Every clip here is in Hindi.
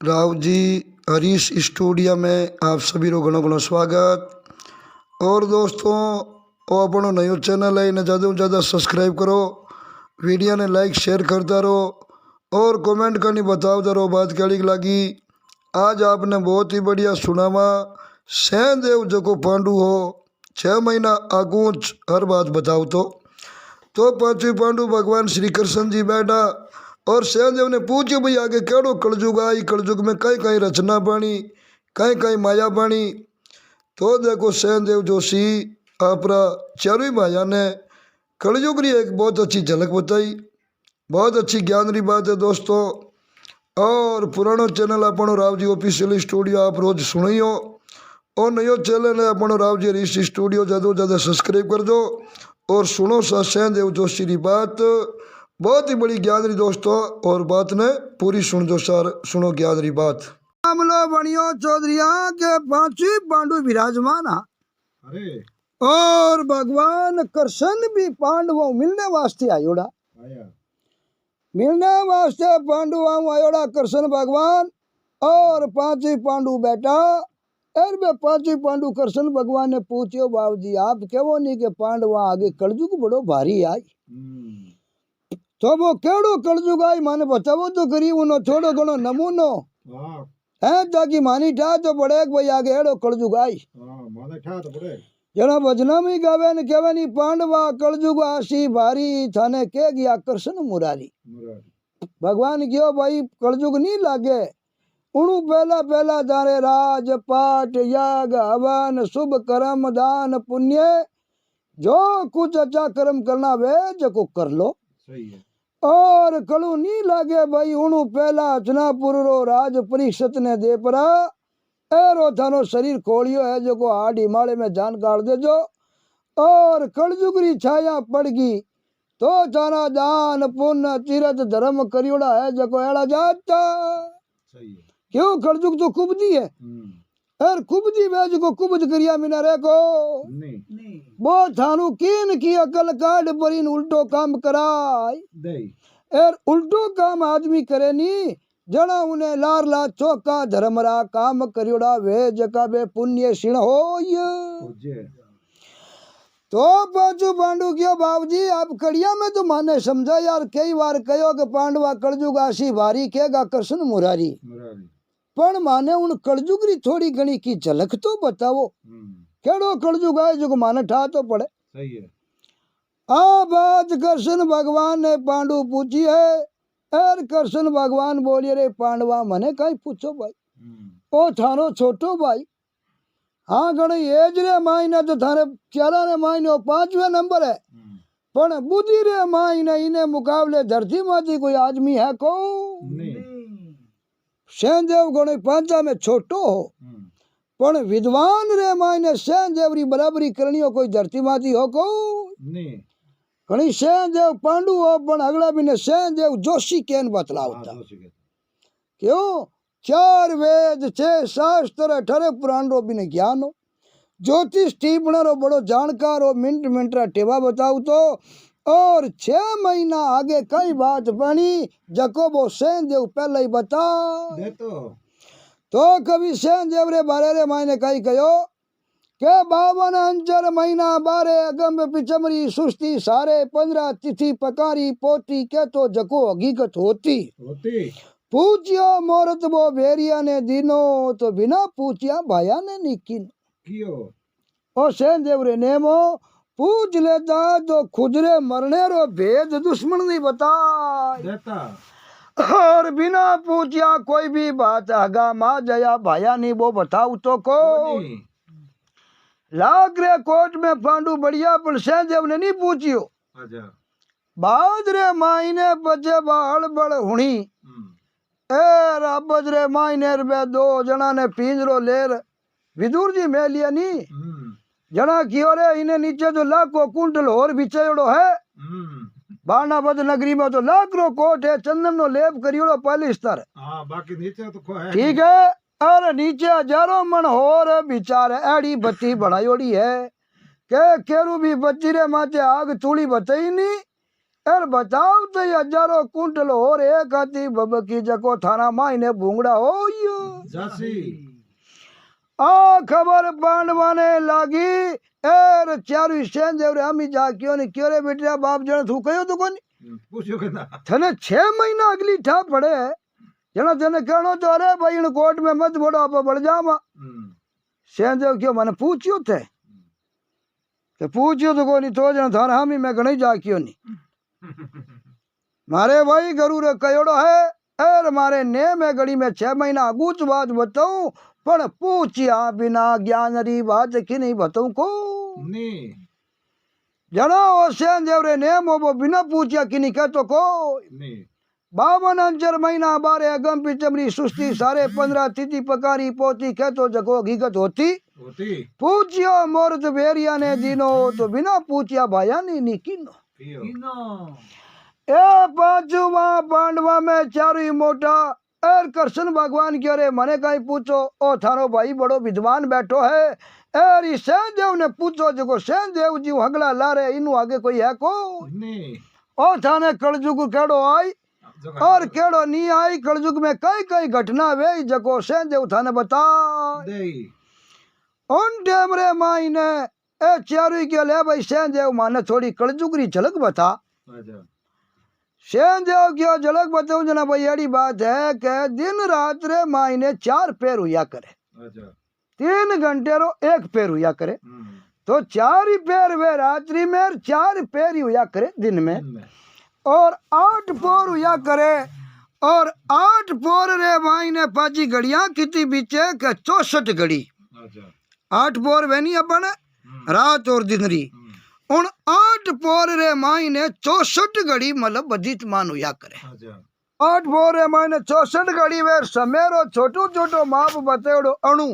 राव जी हरीश स्टूडियो में आप सभी को घणो घणो स्वागत। और दोस्तों वो अपनो नयो चैनल है, इन्हें ज़्यादा से ज़्यादा सब्सक्राइब करो, वीडियो ने लाइक शेयर करता रहो और कमेंट करनी बताओ रहो बात कैसी लगी। आज आपने बहुत ही बढ़िया सुनावा। सैनदेव जो को पांडु हो 6 महीना आगूच हर बात बताओ तो पांचवी पांडु भगवान श्री कृष्ण जी बैठा और सैनदेव ने पूछे भाई आगे केड़ो कलयुग आई, कलयुग में कई कई रचना बनी, कई कई माया बनी। तो देखो सैनदेव जोशी आपरा चारों माया ने कलयुग की एक बहुत अच्छी झलक बताई। बहुत अच्छी ज्ञान की बात है दोस्तों। और पुरानो चैनल अपनो राव जी ऑफिशियल स्टूडियो आप रोज सुनियो और नयो चैनल है अपनो राव जी हरीश स्टूडियो, ज़्यादा से ज़्यादा सब्सक्राइब कर दो और सुनो सा सैनदेव जोशी की बात। बहुत ही बड़ी ज्ञान रही दोस्तों और बात ने पूरी सुन जो सार सुनो ज्ञान रही बात। मामलो बनियो चौधरिया के पांचवी पांडु विराजमान अरे और भगवान कृष्ण भी पांडवों मिलने वास्ते आयोड़ा, आया मिलने वास्ते पांडुओं आयोड़ा कृष्ण भगवान। और पांचवी पांडु बेटा और वे पांचवी पांडु कृष्ण भगवान ने पूछो बाबू जी आप कहो नहीं के पांडवा आगे कलयुग बड़ो भारी आई, तो वो केड़ो कलयुग आई माने बताओ तो करी उनो थोड़ो घणो नमूनो हाँ है ताकि मानी ठा तो पड़े भाई आगे एड़ो कलयुग आई। हाँ माने ठा तो पड़े जना भजना में गावे ने कहवे नी पांडवा कलयुग आशी भारी थाने के गया कृष्ण मुरारी। भगवान क्यों भाई कलयुग नहीं लागे उनु पहला पहला तारे राज पाठ याग हवन शुभ कर्म दान पुण्य जो कुछ अच्छा कर्म करना वे जो कर लो सही है। और कलू नहीं लागे भाई उनु पहला अचनापुर रो राज परीक्षित ने दे परा एरो थानो शरीर खोलियो है जो को हाड हिमालय में जान काट दे जो और कलयुग री छाया पड़ गई तो थाना दान पुण्य तीर्थ धर्म करियोड़ा है जो को एड़ा जाता सही है। क्यों कलयुग तो कुबदी है और कुबदी वे जो को कुबद करिया मिना रे को नहीं वो थानु कीन की अकल काट पर इन उल्टो काम कराय दे और उल्टो काम आदमी करे नी जना उन्हें लार ला चौका धर्मरा काम करियोड़ा वे जका बे पुण्य सिण होय। जे तो पांचू पांडु क्यों बाबूजी आप कड़िया में तो माने समझा यार कई बार कहो कि पांडवा कलयुग आशी भारी केगा कृष्ण मुरारी मुरारी पण माने उन कलयुग री थोड़ी घणी की झलक तो बताओ केड़ो कलयुग आए जो माने ठा तो पड़े। सही है। आ बात कृष्ण भगवान ने पांडु पूछी है और कृष्ण भगवान बोलिए रे पांडवा मने कहीं पूछो भाई ओ थारो छोटो भाई हाँ गणे एज रे मायने तो थारे 11 रे मायने 5वें नंबर है पण बुद्धि रे मायने इने मुकाबले धरती माती कोई आदमी है को नहीं सैनदेव गणे 5 में छोटो हो पण विद्वान रे मायने सैनदेव री बराबरी करनियो कोई धरती माती हो को नहीं घणी सैनदेव पांडु हो पण अगला भी ने सैनदेव जोशी केन बतलावता क्यों 4 वेद 6 शास्त्र 18 पुराण रो भी ने ज्ञान हो ज्योतिष टीपण रो बड़ो जानकार हो मिनट मिनट रा टेवा बताऊ तो और 6 महीना आगे कई बात बनी जको वो सैनदेव पहले ही बता दे तो कभी सैनदेव रे बारे रे मायने कही कहो के 52 अंचर महीना 12 अगम पिचमरी सुस्ती सारे 15 तिथि पकारी पोती के तो जको हकीकत होती पूछियो मोरत वो भेरिया ने दिनो तो बिना पूछिया भाया ने निकिन कियो ओ सैनदेव रे नेमो पूछ लेता तो खुदरे मरने रो भेद दुश्मन नहीं बता देता और बिना पूछिया कोई भी बात आगा मा जया भाया नहीं वो बताऊ तो को लाग रे कोट में पांडु बढ़िया पर सैनदेव ने नहीं पूछियो अच्छा बाद रे मायने बचे बाल बड़ हुणी ए राबज रे मायने रे 2 जना ने पिंजरो लेर विदुर जी में लिया नी जना कियो रे इने नीचे तो लाखों कुंटल और बिछायोड़ो है बाणावद नगरी में तो लाख रो कोट है चंदन नो लेप करियोड़ो पालिस्तर हाँ बाकी नीचे तो है ठीक है और नीचे हजारों मन और बिचार एड़ी बत्ती बनायोड़ी है के केरू भी बच्ची रे माथे आग चूड़ी बताई नी एर बताओ तो ये हजारों कुंटल और एक हाथी बबकी जको थाना मायने भूंगड़ा हो यो जासी आ खबर पांडवा ने लागी एर चारू सेन देव रे हमी जा क्यों ने क्यों रे बेटिया बाप जने तू कयो तो कोनी पूछो के ना थने 6 महीना अगली ठा पड़े जना तने कहनो तो अरे भाई इन कोर्ट में मत बड़ो आप बढ़ जामा सेन देव क्यों मैंने पूछियो थे तो पूछियो तो कोनी तो जना थाना हमी मैं गणी जा क्यों नहीं मारे भाई गरुर कयोड़ो है एर मारे ने में गड़ी में 6 महीना अगूच बात बताऊं पण पूछिया बिना ज्ञान री बात की नहीं बताऊं को नी जना ओसेन देव रे ने मोबो बिना पूछिया की नहीं कहतो को नी 52 अंचर महीना बारे अगम पिचमरी सुस्ती सारे 15 तिथि पकारी पोती कहतो जगो हकीकत होती होती पूछियो मोरत बेरिया ने दिनो तो बिना पूछिया भाया नहीं किनो कियो ए पांचवा पांडवा में चारू ही मोटा एर कृष्ण भगवान के अरे मने कहीं पूछो ओ थारो भाई बड़ो विद्वान बैठो है एर ई सेन देव ने पूछो जको सेन देव जी हगला ला रे इनु आगे कोई है को नी ओ थाने कलजुग केड़ो आई और केड़ो नी आई कलजुग में कई कई घटना वे जको सेन देव थाने बता देई उन टाइम रे मायने ए चारू के ले भाई सेन देव माने थोड़ी कलजुग री झलक बता अच्छा सेन देव की झलक बताऊं जना भाई यही बात है कि दिन रात रे मायने 4 पैर हुआ करे अच्छा 3 घंटे रो 1 पैर हुआ करे तो 4 ही पैर वे रात्रि में 4 पैर ही हुआ करे दिन में और 8 पोर हुआ करे और 8 पोर रे मायने पाजी घड़िया कितनी बीचे के 64 घड़ी अच्छा 8 पोर वे नहीं अपन रात और दिन री उन 8 पोर रे मायने 64 घड़ी मतलब बधित मान हुआ करे अच्छा 8 पोर रे मायने 64 घड़ी वे समेरो छोटो छोटो माप बतेड़ो अणु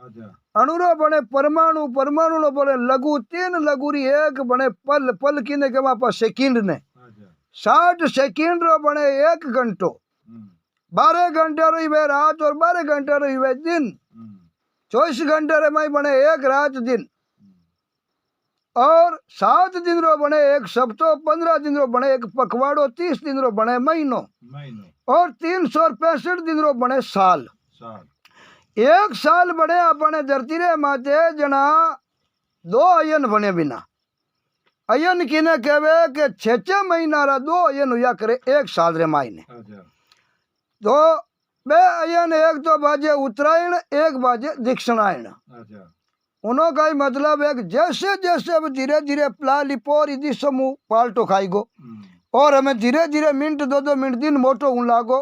अच्छा अणु रो बने परमाणु परमाणु रो बने लघु 3 लघुरी एक बने पल पल किने के मापा सेकंड ने अच्छा 60 सेकंड रो बने 1 घंटो 12 घंटे रही वे रात और 12 घंटे रही वे दिन 24 घंटे रे माई बने 1 रात दिन और 7 दिन रो बने 1 सप्ताह 15 दिन रो बने 1 पखवाड़ो 30 दिन रो बने महीनो महीनो और 365 दिन रो बने साल साल 1 साल बने अपने धरती रे माते जना 2 अयन बने बिना अयन किने कहवे के 6 महीना रा 2 अयन हुआ करे 1 साल रे मायने अच्छा तो बे अयन एक तो बाजे उत्तरायण एक बाजे दक्षिणायन अच्छा उनो का ही मतलब है कि जैसे जैसे अब धीरे धीरे प्ला लिपोर इदी समूह पाल्टो खाईगो और हमें धीरे धीरे मिनट 2 मिनट दिन मोटो उन लागो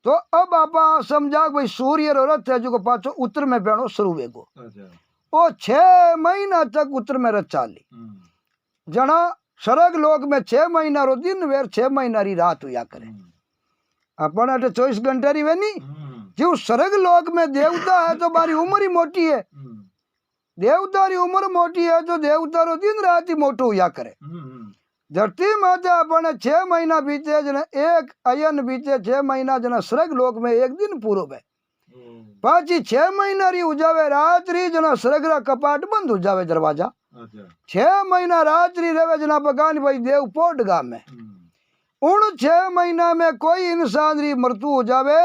तो अब आपा समझा भाई सूर्य रो रथ है जो पाछो उत्तर में बहनो शुरू वेगो अच्छा वो 6 महीना तक उत्तर में रथ चाली जना सरग लोक में 6 महीना रो दिन वेर 6 महीना री रात हुआ करे अपन अटे 24 घंटे री वे नहीं जो सरग लोक में देवता है तो बारी उम्र ही मोटी है देवता री उम्र मोटी है तो देवता रो दिन रात ही मोटो हुआ करे धरती माते अपने 6 महीना बीते जना 1 अयन बीते 6 महीना जना स्वर्ग लोक में 1 दिन पूरो है पाची 6 महीना री उजावे रात्रि जना स्वर्ग रा कपाट बंद हो जावे दरवाजा 6 महीना रात्रि रवे जना भगवान भाई देव पोट गा में उन 6 महीना में कोई इंसान री मृत्यु हो जावे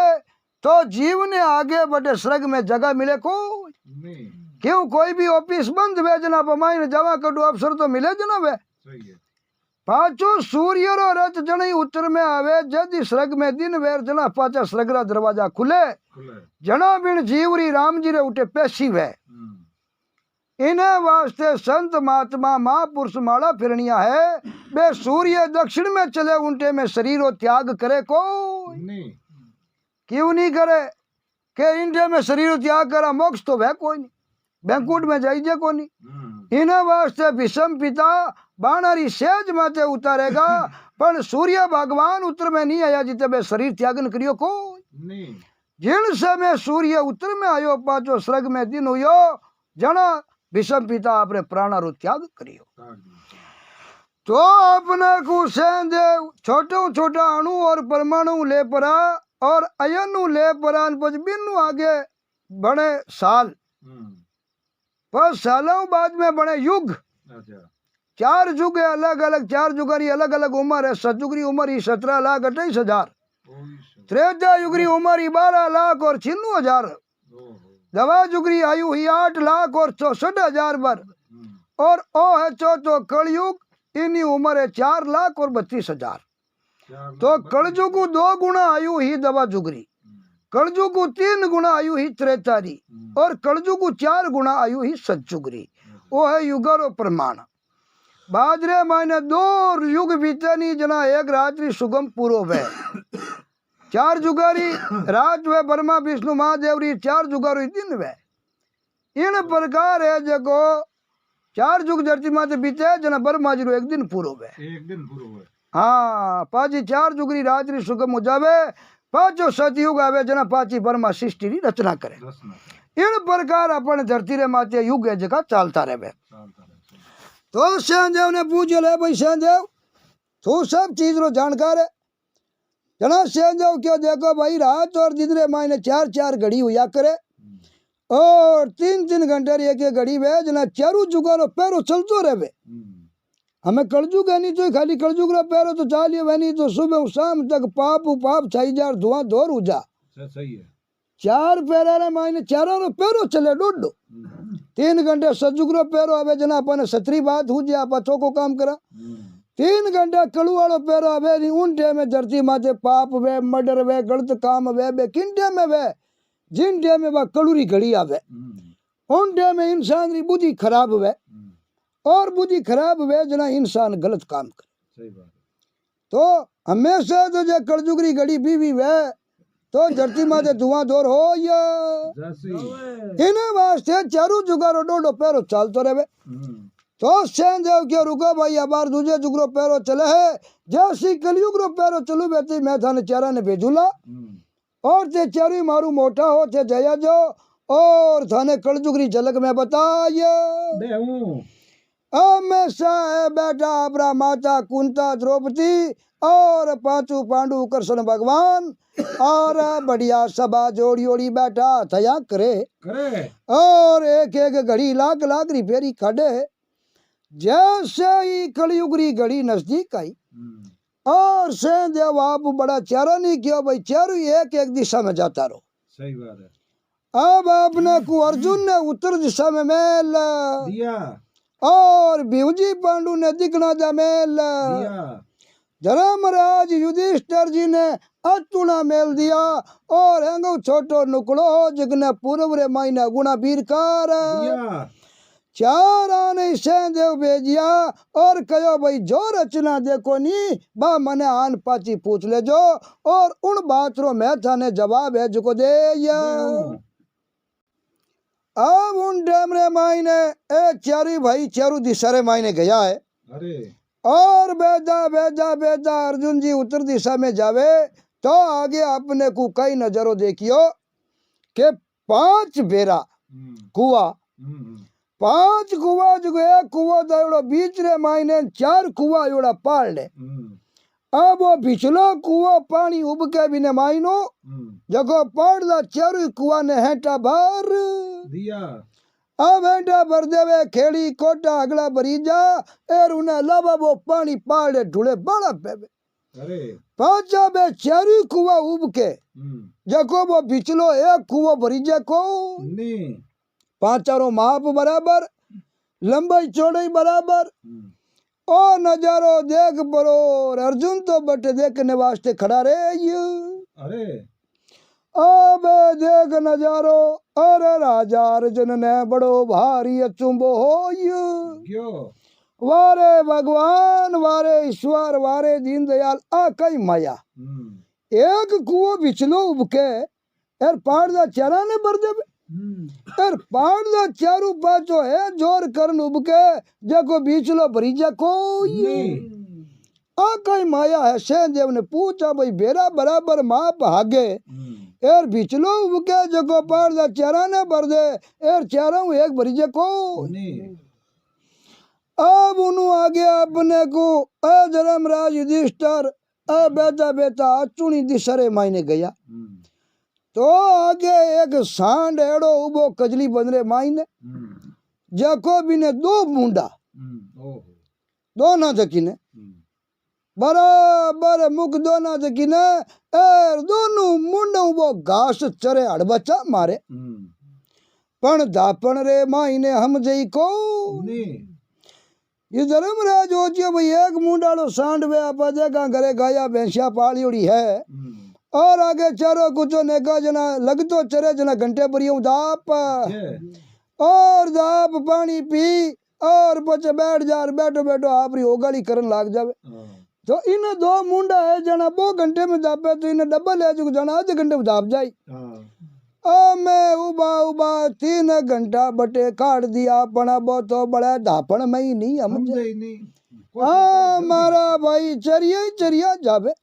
तो जीव ने आगे बड़े स्वर्ग में जगह मिले को क्यों कोई भी ऑफिस बंद वे जना पमाई जमा कटो अवसर तो मिले जना वे पाचो सूर्य रो रथ जनी उत्तर में आवे जदि स्वर्ग में दिन वेर जना पाचा स्वर्ग रा दरवाजा खुले जना बिन जीवरी राम जी रे उठे पेशी वे इन्हें वास्ते संत महात्मा महापुरुष माला फिरनिया है बे सूर्य दक्षिण में चले उनटे में शरीरो त्याग करे को क्यों नहीं करे के इंडिया में शरीर त्याग करा मोक्ष तो वह कोई नहीं बैंकुट में जाइए को नहीं इन्हें वास्ते विषम पिता बाणारी सेज माते उतारेगा पर सूर्य भगवान उत्तर में नहीं आया जिते बे शरीर त्यागन करियो को जिन समय सूर्य उत्तर में आयो पाचो स्वर्ग में दिन हुयो जना विषम पिता अपने प्राणा रो त्याग करियो तो अपने को सेन देव छोटो छोटा अणु और परमाणु ले परा और अयनु ले परा बिनु आगे बने साल पर सालों बाद में बने युग चार जुगे अलग अलग, चार जुगारी अलग अलग उम्र है। सतजुगरी उम्र ही 17,28,000, त्रेता युगरी उम्र ही 12 लाख और 96,000, दवा जुगरी आयु ही 8 लाख और 64,000 बर, और ओ है चौथो कलयुग, इन्हीं उम्र है 4 लाख और 32,000। तो कलजुगु 2 गुना आयु ही दवा जुगरी, कलजुगु 3 गुना आयु ही त्रेतारी, और कलजुगु 4 गुना आयु ही सतजुगरी। वो है युगारो प्रमाण। बाजरे मायने 2 युग बीते नहीं जना एक रात्रि सुगम पूरो वे। 4 जुगारी रात वे, ब्रह्मा विष्णु महादेव री 4 जुगारी दिन वे। इन प्रकार है जको 4 जुग धरती माते बीते जना ब्रह्मा जी रो एक दिन पूरो वे। एक दिन पूरो हुए। हाँ, पाची 4 जुगरी रात्रि सुगम हो जावे, पांचो सतयुग आवे जना पाची ब्रह्मा सृष्टि री रचना करे। इन प्रकार अपन धरती रे माते युग है जका चालता रहे। तो श्यामदेव ने पूछो ले भाई श्यामदेव तू सब चीज रो जानकार है। जना श्यामदेव क्यों देखो भाई रात और दिन रे मायने 4-4 घड़ी हुआ करे, और 3-3 घंटे एक एक घड़ी वे जना चारू जुगा रो पैरो चलतो रहे। हमें कलजुग है नहीं तो खाली कलजुग रो पैरो तो चालिए वे नहीं तो सुबह शाम तक पाप छाई जा, धुआं धोर हो जा। सही है। 4 पैरा रे मायने चारों रो पैरो चले डोडो। 3 घंटे सजुग रो पैरो आवे जना अपन सतरी बात हो जा, आप को काम करा। 3 घंटा कलू वालो पैरो आवे नहीं, उन टाइम में धरती माथे पाप वे, मर्डर वे, गलत काम वे किन टाइम में वे, जिन टाइम में वह कलूरी घड़ी आवे उन टाइम में इंसान री बुद्धि खराब वे, और बुद्धि खराब वे जना इंसान गलत काम करे। सही बात है। तो हमेशा तो जो कलजुगरी घड़ी बीवी वे तो धरती माथे धुआं धोर हो या इन्हें वास्ते चारू जुगारो डोडो पैरो चालतो रहे। तो श्यामदेव क्यों रुको भाई, अबार दूजे जुग रो पैरो चले है, जैसी कलयुग रो पैरो चलू बेटी मैं थाने चारा ने भेजूला, और ते चारू मारू मोटा हो ते जया जो, और थाने कलजुगरी झलक में बताया हमेशा है बेटा अपना माता कुंता द्रौपदी और 5 पांडु कृष्ण भगवान, और बढ़िया सभा जोड़ी ओड़ी बैठा थया करे, और एक एक घड़ी लाख लाख रिपेरी खड़े। जैसे ही कलयुगरी घड़ी नजदीक आई, और श्यामदेव आप बड़ा चारा नहीं किया भाई, चारों एक एक दिशा में जाता रहो। सही बात है। अब आपने को अर्जुन ने उत्तर दिशा में मेल दिया, और भीमजी पांडु ने दिखना जा मेल दिया, धर्मराज युधिष्ठिर जी ने अतुना मेल दिया, और हेंगो छोटो नुकड़ो जिगने पूर्व रे मायने गुणा बीरकार दिया। 4 आने श्यामदेव भेजिया, और कहो भाई जो रचना देखो नी बा मने आन पाची पूछ ले जो, और उन बात रो मैं थाने जवाब है जो दे या। अब उन टाइम रे मायने ए चारू भाई चारू दिशा रे मायने गया है। अरे और बेदा बेदा बेदा अर्जुन जी उत्तर दिशा में जावे तो आगे अपने को कई नजरों देखियो के 5 बेरा कुआ, 5 कुआ जो एक कुआ दौड़ो बीच रे मायने 4 कुआ एवड़ा पाल ले। अब वो पिछलो कुओ पानी उब के भी ने मायनो जगो पड़दा चारू कुआ ने हेटा भर दिया। अब हेटा भर देवे खेड़ी कोटा अगला भरीजा एर उन्हें लावा वो पानी पाड़े ढूले बड़ा पेवे। अरे पाचा बे चारू कुआ उब के जको वो पिछलो एक कुओ भरीजा को नहीं 5 माप बराबर, लंबाई चौड़ाई बराबर, ओ नजारो देख बरो अर्जुन तो बटे देखने वास्ते खड़ा रे। अरे अब देख नजारो, अरे राजा अर्जुन ने बड़ो भारी अचुंबो हो क्यों? वारे भगवान वारे ईश्वर वारे दीन दयाल आ कई माया। एक कुओ बिचलो उबके एर पाड़दा चारा ने भर देवे, एर पाड़दा चारू पाचो है जोर करन उबके जको बिचलो भरीजा को आ कई माया है। श्यामदेव ने पूछा भाई बेरा बराबर माप हागे एर बिचलो उबके जको पाड़दा चारा ने भर दे एर चारा एक भरीजे को। अब उन्हों आगे अपने को धर्मराज युधिष्ठिर बेटा बेटा अचुनी दिशरे मायने गया तो आगे एक सांड एड़ो उबो कजली बंदरे मायने जको भी ने 2 मुंडा दोना जकीने बराबर मुख दोना जकीने एर दोनों मुंडों वो घास चरे हड़बच्चा मारे पण धापण रे माईने हम जई को ये धर्मराज हो जियो भाई एक मुंडालो सांड वे आप देखा घरे गाया भैंसिया पालियोड़ी है और आगे चारों कुछ नेका जना लगतो चरे जना घंटे परियों दाप और दाप पानी पी और पचे बैठ जा बैठो बैठो आप री ओगाली करन लाग जावे तो इन दो मुंडा है जना 2 घंटे में दापे तो इन्हें डबल है जो जना आधे घंटे में दाप जाई मैं उबा उबा 3 घंटा बटे काट दिया पना बो तो बड़ा धापण में ही नहीं हम मारा भाई चरिया ही चरिया जावे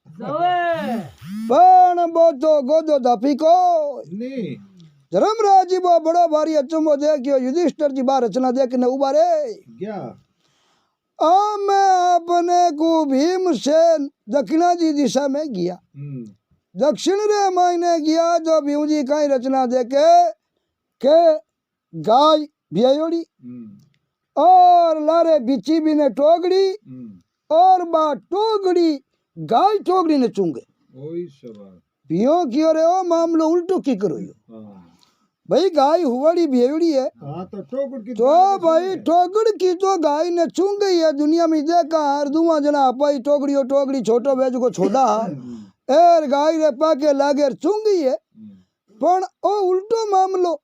पण बो तो गोदो धापी को धर्मराज जी वो बड़ो भारी अचंबो देखियो युधिष्ठिर जी बार रचना देखने उबारे मैं अपने को भीमसेन दक्षिणा जी दिशा में गया दक्षिण रे मायने गया जो भीम जी कहीं रचना देखे के गाय बियोड़ी और लारे बिची भी ने टोगड़ी और बा टोगड़ी गाय टोगड़ी ने चूंगे पियो क्यों रे ओ मामलो उल्टो की करो यो भाई गाय हुआड़ी बियोड़ी है तो भाई टोगड़ की तो गाय ने चूंग गई है दुनिया में देखा हर दुआ जना पाई टोगड़ी छोटो भेज को छोड़ा एर गाय रे पाके लागे चूंग गई है पण ओ उल्टो मामलो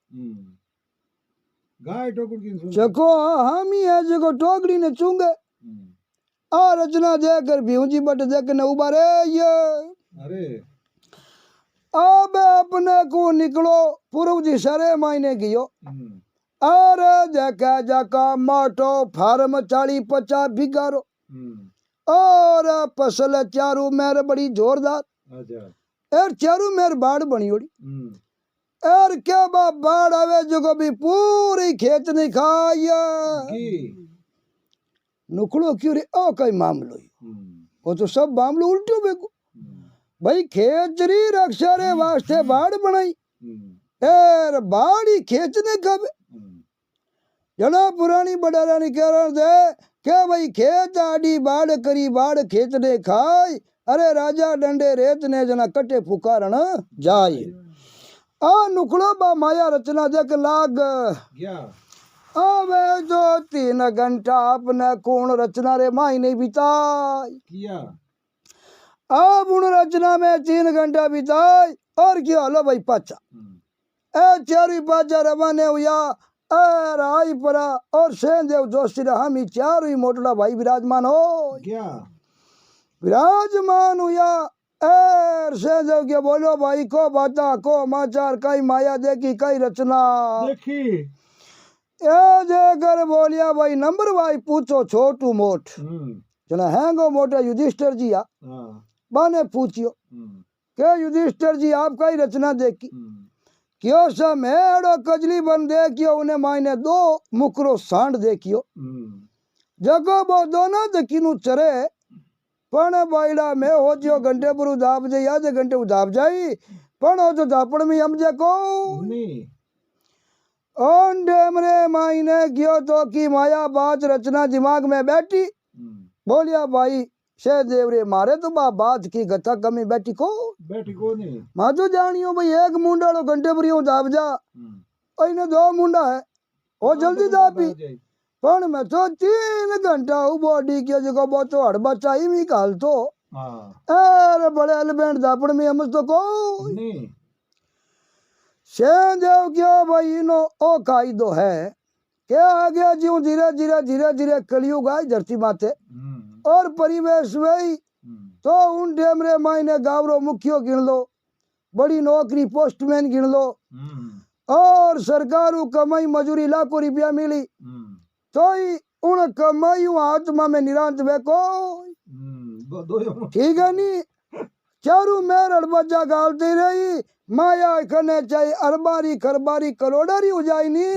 गाय टोकड़ी चको हम ही है जो टोकड़ी ने चूंगे आ रचना देकर भीमजी बट देखने उबारे ये अरे अब अपने को निकलो पूर्व दिशा रे मायने गियो अरे देखा जाका मोटो फार्म 40-50 बिगारो और फसल चारू मेर बड़ी जोरदार एर चारू मेर बाढ़ बनी ओड़ी एर क्या बाढ़ आवे जो कभी पूरी खेत नहीं खाया नुकड़ो क्यों रे ओ कई मामलो वो तो सब मामलो उल्टो बेको भाई खेचरी रक्षा रे वास्ते बाढ़ बनाई एर बाड़ी खेचने कब जना पुरानी बडारा ने कह रहे दे के भाई खेत आडी बाढ़ करी बाढ़ खेचने खाई अरे राजा डंडे रेत ने जना कटे पुकारन जाए आ नुकड़ो बा माया रचना देख लाग अबे जो 3 घंटा अपने कौन रचना रे माई नहीं बिताई अब उन रचना में 3 घंटा बिताई और क्या लो भाई पाचा ए चारू पाचा रवाने हुआ राई परा और सेन देव जोशी हम ही चारों ही मोटड़ा भाई विराजमान हो विराजमान हुआ एर सेन देव के बोलो भाई को बाता को माचार कई माया देखी कई रचना देखी ए देकर बोलिया भाई नंबर भाई पूछो छोटू मोट जना हैंगो मोटा युधिष्ठिर जी आ बाने पूछियो के युधिष्ठिर जी आपका ही रचना देखी क्यों सा मेड़ो कजली बन देखियो उन्हें मायने 2 मुकरो सांड देखियो जगो वो दोनों दकिनु चरे पण बाइला में हो जो घंटे पर उदाप जाई आधे घंटे उदाप जाई पण हो जो दापड़ में हम देखो ओन डेमरे मायने क्यों तो की माया बात रचना दिमाग में बैठी बोलिया भाई शे देवरे मारे तो बात की गथा कमी बैठी को नहीं मैं तो जानियो भाई एक मुंडालो घंटे पर यूं दाब जा इन्हें 2 मुंडा है वो जल्दी दापी पण मैं तो 3 घंटा बॉडी के जो वो तो हड़ बच्चा ही भी काल तो अरे बड़े अलबेंड दापड़ में हम तो को शेन देव क्यों भाई इनो ओ कायदो है क्या आ गया जी धीरे धीरे कलयुग आई धरती माथे और परिवेश वही तो उन डेमरे मायने गावरो मुखियो गिन लो बड़ी नौकरी पोस्टमैन गिन लो और सरकारू कमाई मजूरी लाखों रुपया मिली तो ही उन कमाई आत्मा में निरांत बेको ठीक है नी चारू मेर अड़बजा गालती रही माया खने चाहिए अरबारी खरबारी करोड़ारी हो जाए नी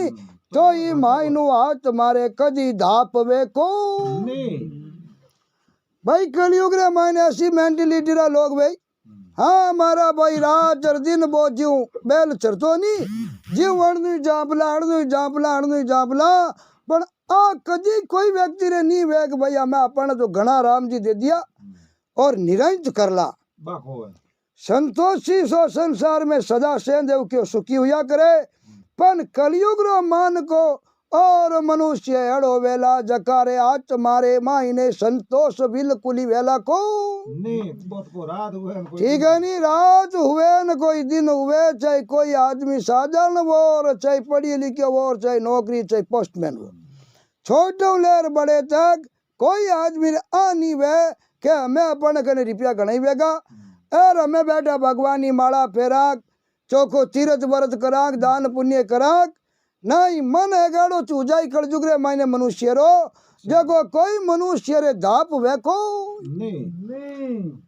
तो ही माई नु हाथ मारे कदी धाप बेको भाई कलयुग रे मायने ऐसी मेंटलिटी रा लोग भाई हाँ मारा भाई रात और दिन बो जीव बेल चरतो नहीं जीव अड़नु जापला पण आ कदी कोई व्यक्ति रे नहीं वे कि भाई हमें अपने तो घना राम जी दे दिया और निरंत करला बाखो है संतोषी सो संसार में सदा सेंदेव क्यों सुखी हुआ करे पन कलयुग रो मान को और मनुष्य एड़ो वेला जकारे आच मारे मायने संतोष बिल्कुल ही वेला को नहीं बहुत को रात हुए न कोई ठीक है नहीं रात हुए न कोई दिन हुए चाहे कोई आदमी साधारण वो और चाहे पढ़ी लिखे वो और चाहे नौकरी चाहे पोस्टमैन हो छोटो लेर बड़े तक कोई आदमी आनी वे के हमें अपन कने रुपया गणाई वेगा और हमें बैठा भगवानी माला फेराक चोखो तीरथ व्रत कराक दान पुण्य कराक नहीं मन है गाड़ो चूजाई कलजुग रे मायने मनुष्य रो जगो कोई मनुष्य रे धाप वेखो नहीं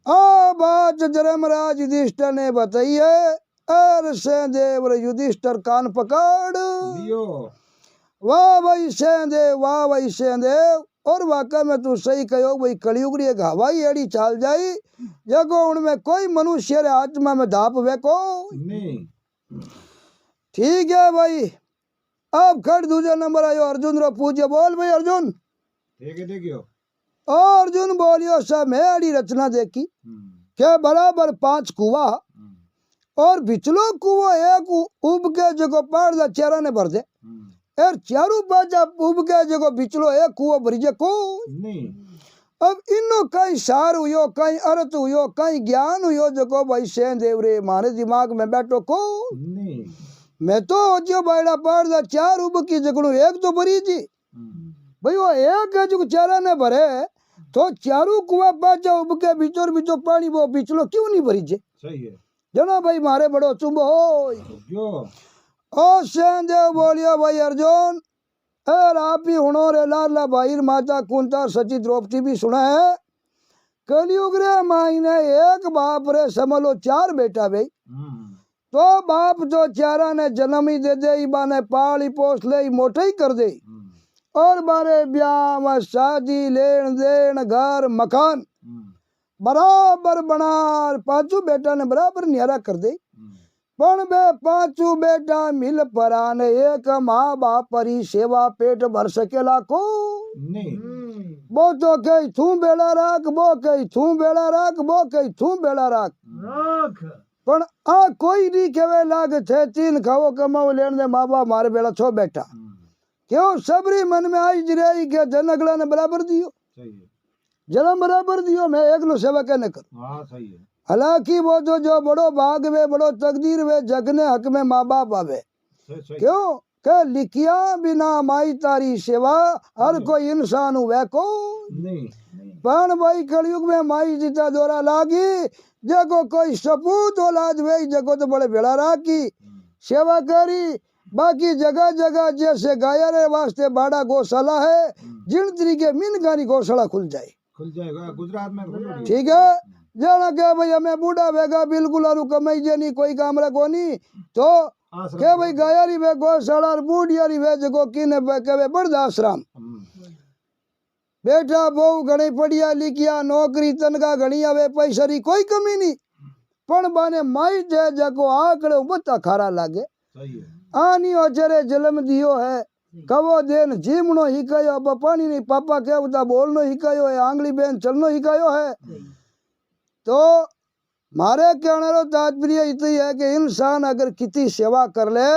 आ बात धर्मराज युधिष्ठिर ने बताई है और सहदेव युधिष्ठिर कान पकड़ लियो वाह भाई सहदेव वाह भाई सहदेव और वाकई में तू सही कहो भाई कलयुग री एक हवाई एड़ी चाल जाई जगो उनमें कोई मनुष्य रे आत्मा में धाप वेको नहीं ठीक है भाई अब खड़ दूसरा नंबर आयो अर्जुन रो पूज्य बोल भाई अर्जुन ठीक है देखियो अर्जुन बोलियो सब मैं एड़ी रचना देखी के बराबर 5 कुआ और बिचलो कुओ एक उब के जगो पाड़ दा चेहरा ने भर दे और चारू बाजा उब के जगो बिचलो एक कुओ भरी जे को नहीं अब इनो कई सार हुयो कई अर्थ हुयो कई ज्ञान हुयो जको भाई सेंदेव रे मारे दिमाग में बैठो को नहीं मैं तो जो बायड़ा पाड़ दा 4 उब की जगड़ू एक तो भरी जी भाई वो एक है जो चारा ने भरे तो चारू कुआ बाजा उब के बिचोर बिचो पानी वो बिचलो क्यों नहीं भरी जे सही है जना भाई मारे बड़ो चुंब हो जो ओ सेंदेव बोलियो भाई अर्जुन और आप ही हुणो रे लाला भाई माता कुंता सची द्रौपदी भी सुना है कलयुग रे मायने एक बाप रे समलो 4 बेटा भाई तो बाप जो चारा ने जन्म ही दे दे बाने पाली पोस ले मोटे ही कर दे और बारे ब्याह शादी लेन देन घर मकान बराबर बना 5 बेटा ने बराबर निहरा कर दे पण बे 5 बेटा मिल परान एक माँ बाप परी सेवा पेट भर सकेला को नहीं वो तो कही थू बेड़ा राख वो कही थू बेड़ा राख वो कही थू बेड़ा राख पण आ कोई नहीं कहे लाग थे 3 खाओ कमाओ लेन दे माँ बाप मारे बेड़ा 6 बेटा क्यों सबरी मन में आई रही के जन अगला ने बराबर दियो सही है जन्म बराबर दियो मैं एक लो सेवा कहने कर हाँ सही है हालांकि वो जो बड़ो भाग वे बड़ो तकदीर वे जगने हक में माँ बाप आवे सही क्यों के लिखिया बिना माई तारी सेवा हर कोई इंसान हुए को नहीं पण भाई कलयुग में माई जीता दौरा लागी जगो कोई सपूत औलाद वे जगो तो बड़े बेड़ा राखी सेवा करी बाकी जगह जगह जैसे गाया रे वास्ते बाड़ा गौशाला है जिन तरीके मिन गानी गौशाला खुल जाएगा गुजरात में खुल ठीक है जाना क्या भाई हमें बूढ़ा वेगा बिल्कुल आरु कमाई जे नहीं कोई काम रखो नहीं तो क्या भाई गायारी वे गौशाला और बूढ़ियारी वे जगो किने के वृद्धाश्रम बेटा बहु घणी पढ़िया लिखिया नौकरी तनखा घणी आवे पैसा री कोई कमी नहीं पण बाने माई जे जको आकड़े बता खारा लागे सही है आनी ओचरे जन्म दियो है कवो देन जीमनो हिकायो अब पानी नहीं पापा क्या बता बोलनो हिकायो है आंगली बेन चलनो हिकायो है तो मारे कहने रो तात्पर्य इतना है कि इंसान अगर कितनी सेवा कर ले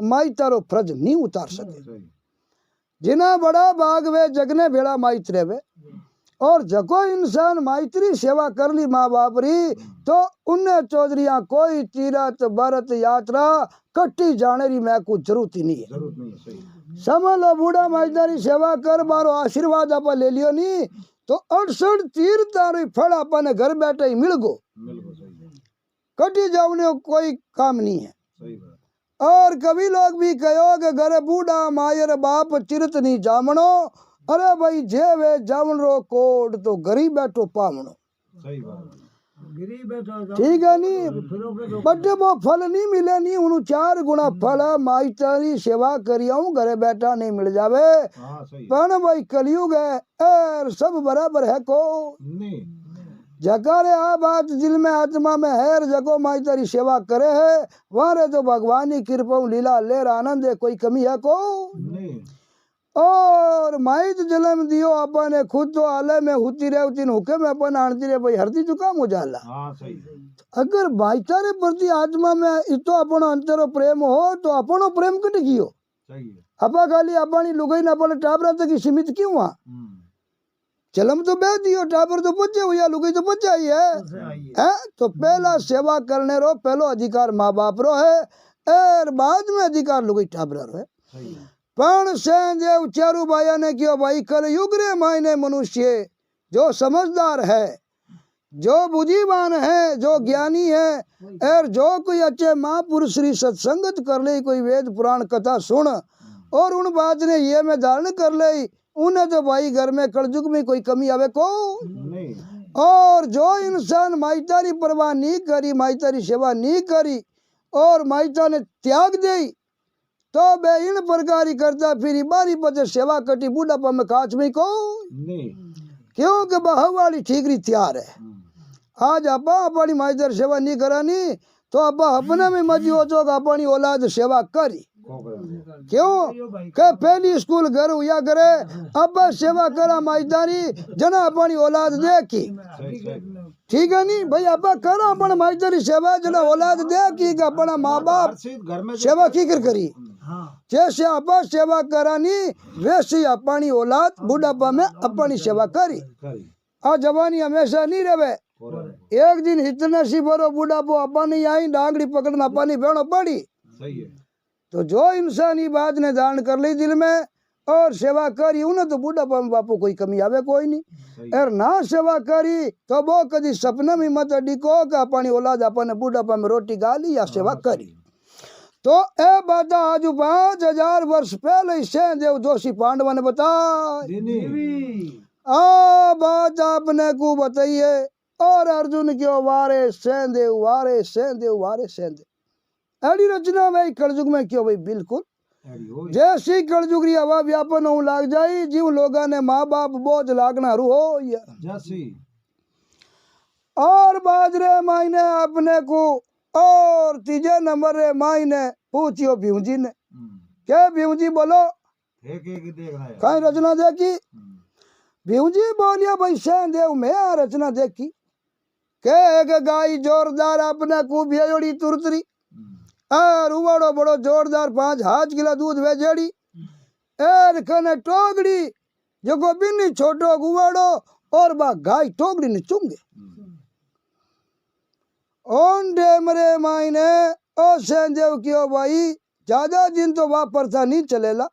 माई तारो फर्ज नहीं उतार सके जिना बड़ा भाग वे जगने बेड़ा माइत्र वे और जको इंसान माइत्री सेवा कर ली माँ बाप री तो उन्हें चौधरिया कोई तीरथ भरत यात्रा कट्टी जाने री मैं कुछ जरूरत ही नहीं है समझ बूढ़ा माइतारी सेवा कर मारो आशीर्वाद आप ले लियो नहीं तो 68 तीर्थारी फल अपने घर बैठे ही मिल गो कटी जाने कोई काम नहीं है और कभी लोग भी कहो कि घर बूढ़ा मायर बाप चिरत नहीं जामनो अरे भाई जे वे जामन रो कोड तो गरीब बैठो पावनो ठीक है नहीं बट वो फल नहीं मिले नहीं उन 4 गुना फल माइतारी सेवा करियाऊं घरे बैठा नहीं मिल जावे पण भाई कलयुग है और सब बराबर है को जकारे आ बात दिल में आत्मा में है जको माइतारी सेवा करे है वारे तो भगवान की कृपा लीला लेर आनंद है कोई कमी है को और माई तो जन्म दियो अपन खुद तो आले में हुती रहे उतीन हुके में अपन आणती रहे भाई हरदी जुकाम हो जाला। हाँ सही है। अगर भाईचारे प्रति आत्मा में इतो अपनो अंतरो प्रेम हो तो अपनो प्रेम कट गयो। सही है। अपा खाली अपनी लुगाई ने अपने टाबरा तक ही सीमित क्यों हुआ? जन्म तो बह दियो टाबर तो पहुंचे हुआ लुगाई तो पहुंचा ही है? तो पहला सेवा करने रो पहलो अधिकार माँ बाप रो है और बाद में अधिकार लुगाई टाबरा रो है। सही है। पण सेंदेव चारू बाया ने क्यों भाई कल युग रे मायने मनुष्य जो समझदार है, जो बुद्धिमान है, जो ज्ञानी है और जो कोई अच्छे महापुरुष श्री सत्संगत कर ले, कोई वेद पुराण कथा सुन और उन बात ने ये में धारण कर ले, उन्हें तो भाई घर में कलयुग में कोई कमी आवे को नहीं। और जो इंसान माइतारी परवाह नहीं करी, माइतारी सेवा नहीं करी और माइता ने त्याग दे तो बे इन प्रकार ही करता फिर बारी पचे सेवा कटी बुढ़ापा में काच में को नहीं। क्योंकि बहू वाली ठीकरी तैयार है। आज आपा अपनी माइतर सेवा नहीं करानी तो आपा अपने में मजी हो तो अपनी औलाद सेवा करी क्यों के पहली स्कूल घर हुआ करे अब सेवा करा माइतारी जना अपनी औलाद देखी। ठीक है नहीं भाई आपा करा अपन माइतारी सेवा जना औलाद देखी कि अपना माँ बाप सेवा की कर करी। जैसे आपा सेवा करानी वैसे ही अपनी औलाद बुढ़ापा में अपनी सेवा करी। आ जवानी हमेशा नहीं रहे, एक दिन इतने सी बरो बुढ़ापो अपनी आई डांगड़ी पकड़ना अपनी बहनों पड़ी। तो जो इंसान ये बात ने धारण कर ली दिल में और सेवा करी उन्हें तो बुढ़ापा में बापू कोई कमी आवे कोई नहीं। और ना सेवा करी तो वो कभी सपने में मत डिको कि अपनी औलाद अपने बुढ़ापा में रोटी गाली या सेवा करी। तो ए बात आज 5000 वर्ष पहले सेंदेव जोशी पांडवा ने बताई। आ बात आपने को बताइए और अर्जुन क्यों वारे सेंदेव वारे सेंदेव वारे सेंदेव ऐडी रचना भाई कलयुग में क्यों भाई बिल्कुल जैसी कलयुग री हवा व्यापन हो लाग जाई जीव लोगा ने माँ बाप बोझ लागना रू हो और बाजरे मायने अपने को और तीजे नंबर रे मायने पूछियो भीमजी ने क्या भीमजी बोलो कहीं रचना देखी? भीमजी बोलिया भाई सेंदेव में आ रचना देखी के एक गाय जोरदार अपने को भेजोड़ी तुरतरी और उवाड़ो बड़ो जोरदार 5 हाथ किला दूध भेजेड़ी एर कने टोगड़ी जो बिन्नी छोटो गुवाड़ो और बा गाय टोगड़ी ने चुंगे ओन डेमरे मायने ओ सेंदेव क्यों भाई ज्यादा दिन तो वह प्रथा नहीं चलेला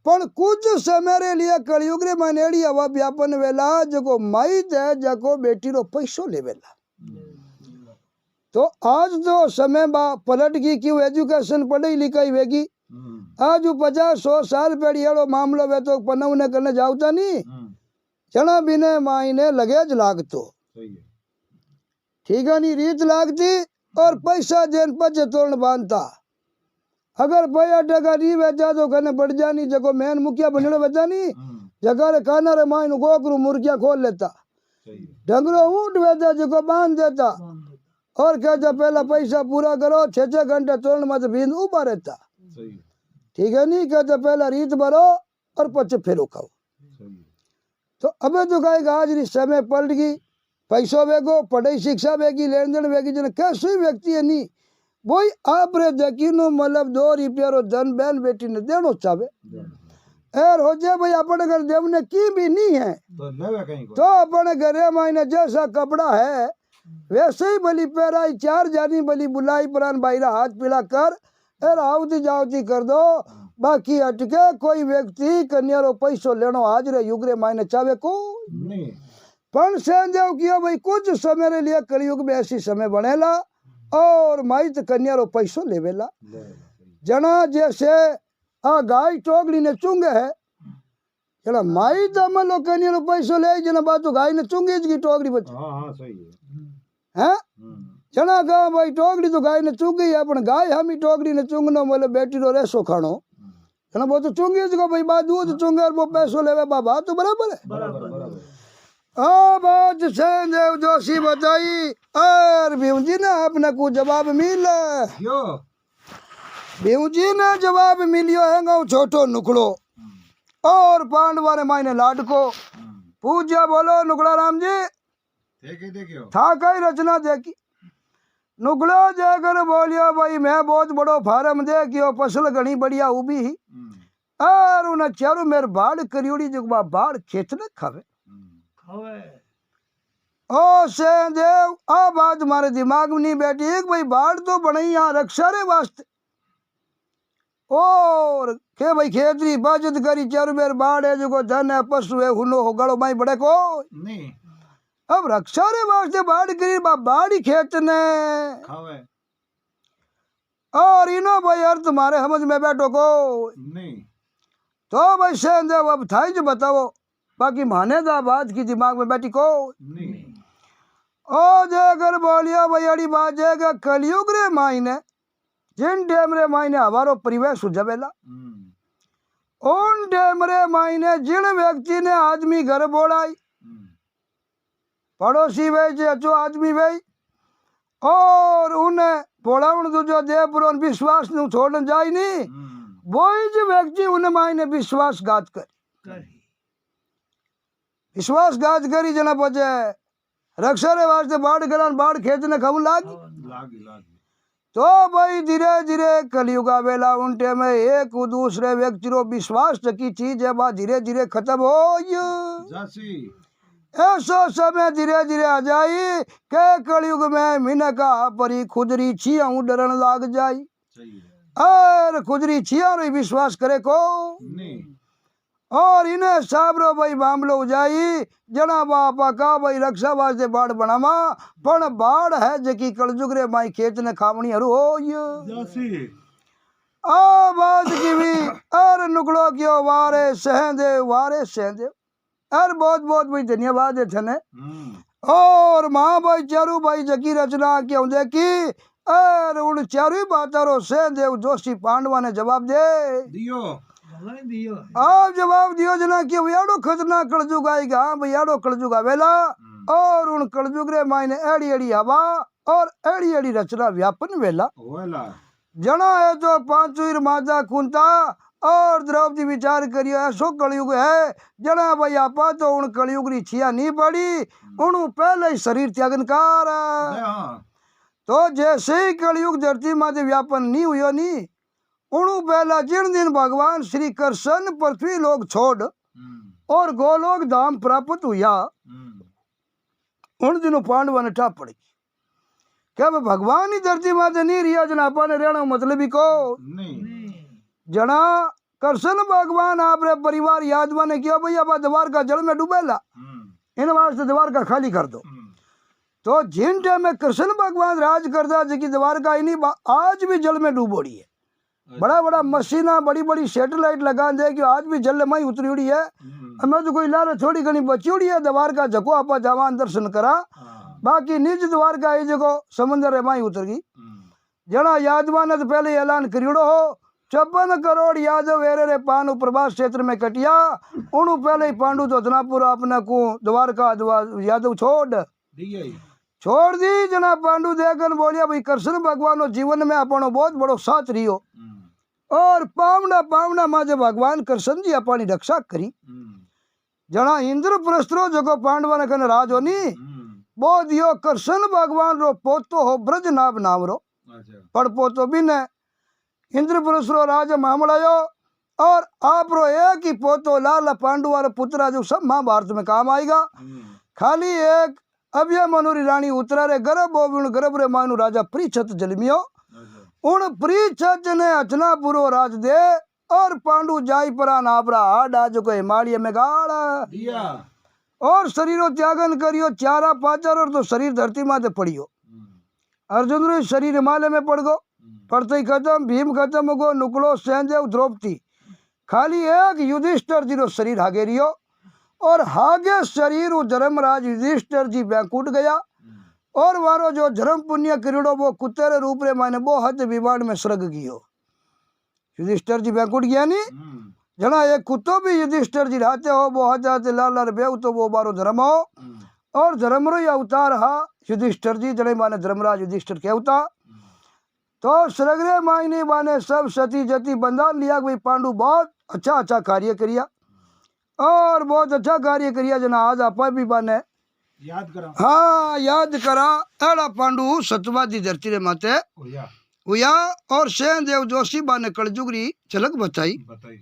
पण कुछ समय रे लिए कलयुग रे मानेड़ी हवा व्यापन वेला जको माई है जको बेटी रो पैसो लेवेला। तो आज तो समय बा पलट गई क्यों एजुकेशन पढ़ी लिखाई वेगी आज 50-100 साल पेड़ियाड़ो मामलो वे तो पनवने करने जाऊता नहीं चना बिने मायने लगेज लागतो ठीक है नहीं रीत लागती और पैसा देन पचे तोड़ बांधता अगर भैया टका नहीं बेचा तो कने बढ़ जानी जगो मेन मुखिया बनने बेचा नहीं जगह रे खाना रे माइन गोकरू मुर्गिया खोल लेता डंगरो ऊंट बेचा जगो बांध देता और कहता पहला पैसा पूरा करो 6-6 घंटे तोड़ मत बींद ऊपर रहता ठीक है नहीं कहता पहला रीत भरो और पचे फिर खाओ। तो अबे तो कहेगा आज समय पलट गई पैसों वेगो पढ़ाई शिक्षा वेगी लेन देन वेगी जन कैसे व्यक्ति है नहीं वही आप रे जकीनो मतलब 2 रुपया रो धन बहन बेटी ने देनो चाहे और हो जाए भाई अपने घर देवने की भी नहीं है तो अपने घरे मायने जैसा कपड़ा है वैसे ही बली पैराई 4 जानी बली बुलाई पुरान बाईरा हाथ पीला कर और आवती जावती कर दो बाकी हटके कोई व्यक्ति कन्या रो पैसो लेनो आज रे युग रे मायने चाहे को नहीं। पण सेंदेव किया भाई कुछ समय रे लिए कलयुग में ऐसी समय बनेला और माई कन्या रो पैसो लेवेला जना जैसे आ गाय टोगड़ी ने चुंगे है जना माई तो लो कन्या रो पैसो ले जना बात तो गाय ने चुंगे इसकी टोगड़ी बच है जना कहा भाई टोगड़ी तो गाय ने चुंगी अपन गाय हम ही टोगड़ी ने चुंगनो बोले बेटी रो रेसो खानो जना वो तो चुंगी इसको भाई बात दूध चुंगे और वो पैसो लेवे बाबा तो बराबर है। बात सेंदेव जोशी बताई और भीम जी ने अपने को जवाब मिला भीम जी ने जवाब मिलियो है छोटो नुकड़ो और पांडवा ने मायने लाडको पूजा बोलो नुकड़ा राम जी देखियो था कई रचना देखी नुकड़ो जाकर बोलियो भाई मैं बहुत बड़ो फार्म देखियो फसल घनी बढ़िया उभी ही और उन्हें चारों मेरे बाढ़ करियोड़ी जो बाढ़ खेचने खावे ओ से देव आ बात हमारे दिमाग में नहीं बैठी एक भाई बाढ़ तो बनी यहाँ रक्षा रे वास्ते और के भाई खेतरी बचत करी चारों मेरे बाढ़ है जो धन है पशु है हुनो हो गड़ो माई बड़े को नहीं अब रक्षा रे वास्ते बाढ़ करी बाढ़ ही खेचने खावे और इनो भाई यार तुम्हारे समझ में बैठो को नहीं तो भाई सेन देव अब था जो बताओ बाकी मानेदा बात की दिमाग में बैठी को नहीं ओ जेकर बोलिया भैयाड़ी बात जेगा कलयुग रे मायने जिन डेम रे मायने हमारो परिवेश सुझावेला उन डेम रे मायने जिन व्यक्ति ने आदमी घर बोलाई पड़ोसी वे जे अचो आदमी वे और उन्हें बोलावन दूजो देवपुरो विश्वास नु छोड़न जाय नहीं वो जो व्यक्ति उन्हें मायने विश्वासघात कर विश्वासघात करी जना पचे रक्षा रे वास्ते बाढ़ करान बाढ़ खेचने खम लागी तो भाई धीरे धीरे कलयुग आवेला उन टाइम में एक दूसरे व्यक्ति रो विश्वास की चीज है बा धीरे धीरे खत्म हो ऐसा समय धीरे धीरे आ जाई के कलयुग में मिनका परी खुदरी छिया डरन लाग जाई और खुदरी छिया रो विश्वास करे को नहीं और इन्हें साबरो भाई मामलो जाई जना बापा का भाई रक्षा वास्ते बाढ़ बनावा पण बाढ़ है जकी कलजुग रे माई खेच ने खावणी हरु हो आ बात की भी और नुकड़ो क्यों वारे सहदेव और बहुत बहुत भाई धन्यवाद है थने और माँ भाई चारू भाई जकी रचना क्यों देखी और उन चारू बातारो सहदेव जोशी पांडवा ने जवाब दे दियो आप जवाब दियो जना कि याडो खतना कलजुग आएगा हाँ भाई याडो कलजुग आवेला और उन कलजुग रे मायने एड़ी एड़ी हवा और एड़ी एड़ी रचना व्यापन वेला जना है तो पांचवीर माता कुंता और द्रौपदी विचार करियो ऐसो कलयुग है जना भाई आपा तो उन कलयुग री छिया नहीं पड़ी उन पहले ही शरीर त्यागन कार तो जैसे ही कलयुग धरती माते व्यापन नहीं हुयो नहीं उनु पहला जिन दिन भगवान श्री कृष्ण पृथ्वी लोग छोड़ और गोलोक धाम प्राप्त हुआ उन दिनों पांडवा ने टाप पड़ी क्या भगवान ही धरती माते नहीं रिया जना आपा ने रहना मतलब ही को जना कृष्ण भगवान आपरे परिवार यादवा ने किया भैया बा द्वार का जल में डूबेला इन वास्ते द्वार का खाली कर दो तो जिन टाइम में कृष्ण भगवान राज करता जबकि द्वार का ही आज भी जल में डूबोड़ी है बड़ा बड़ा मशीना बड़ी बड़ी सैटेलाइट लगा दे कि आज भी जल में ही उतरी उड़ी है हमें तो कोई लारे थोड़ी घनी बची उड़ी है द्वार का जको आपा जवान दर्शन करा बाकी निज द्वार का ही जगो समुद्र में ही उतर गई जना यादवा ने तो पहले ऐलान करियोड़ो हो 56 करोड़ यादव वेरे रे पांडु प्रभास क्षेत्र में कटिया उनु पहले ही पांडु तो धनापुर अपने को द्वारका यादव छोड़ दी जना पांडु देखन बोलिया भाई कृष्ण भगवान जीवन में अपनो बहुत बड़ो साथ रियो और पावना माजे भगवान कृष्ण जी अपनी रक्षा करी जना इंद्र प्रस्त्रो जगो पांडवा ने कने राज होनी वो दियो कृष्ण भगवान रो पोतो हो ब्रज नाभ नाम रो पर पोतो भी ने इंद्र प्रस्त्रो राज मामलायो और आप रो एक ही पोतो लाला पांडुआ रो पुत्रा जो सब महाभारत में काम आएगा खाली एक अभय मनोरी रानी उतरा रे गर्भ रे मानु राजा प्रीछत जलमियो उन प्रीछत ने अचनापुरो राज दे और पांडु जाई परा नापरा आडा जो को हिमालय में गाड़ा और शरीरो त्यागन करियो चारा पाचार और तो शरीर धरती माते पड़ियो अर्जुन रो शरीर हिमालय में पड़ गो पड़ते ही खत्म भीम खत्म हो गो नुकड़ो सहदेव द्रौपदी खाली एक युधिष्ठिर जी रो शरीर हागे रियो और हागे शरीर धर्मराज युधिष्ठिर जी बैकुंठ गया और वारो जो धर्म पुण्य करियोड़ो वो कुत्ते रे रूप रे माने वो हद विमान में स्वर्ग गियो युधिष्ठिर जी बैकुंठ गया नी जना एक कुत्तो भी युधिष्ठिर जी रहते हो वो हजाते लाल बेव तो वो बारो धर्म हो और धर्म रो अवतार हा युधिष्ठिर जी जने माने धर्मराज युधिष्ठिर के अवतार तो स्वर्ग रे मायने माने सब सती जति बंधा लिया भाई पांडु बहुत अच्छा कार्य करिया और बहुत अच्छा कार्य करिया जना आज आप भी बाने याद करा हाँ याद करा एड़ा पांडु सतवादी धरती रे माते ओया हुआ और सेन देव जोशी बाने कलजुगरी झलक बताई बताई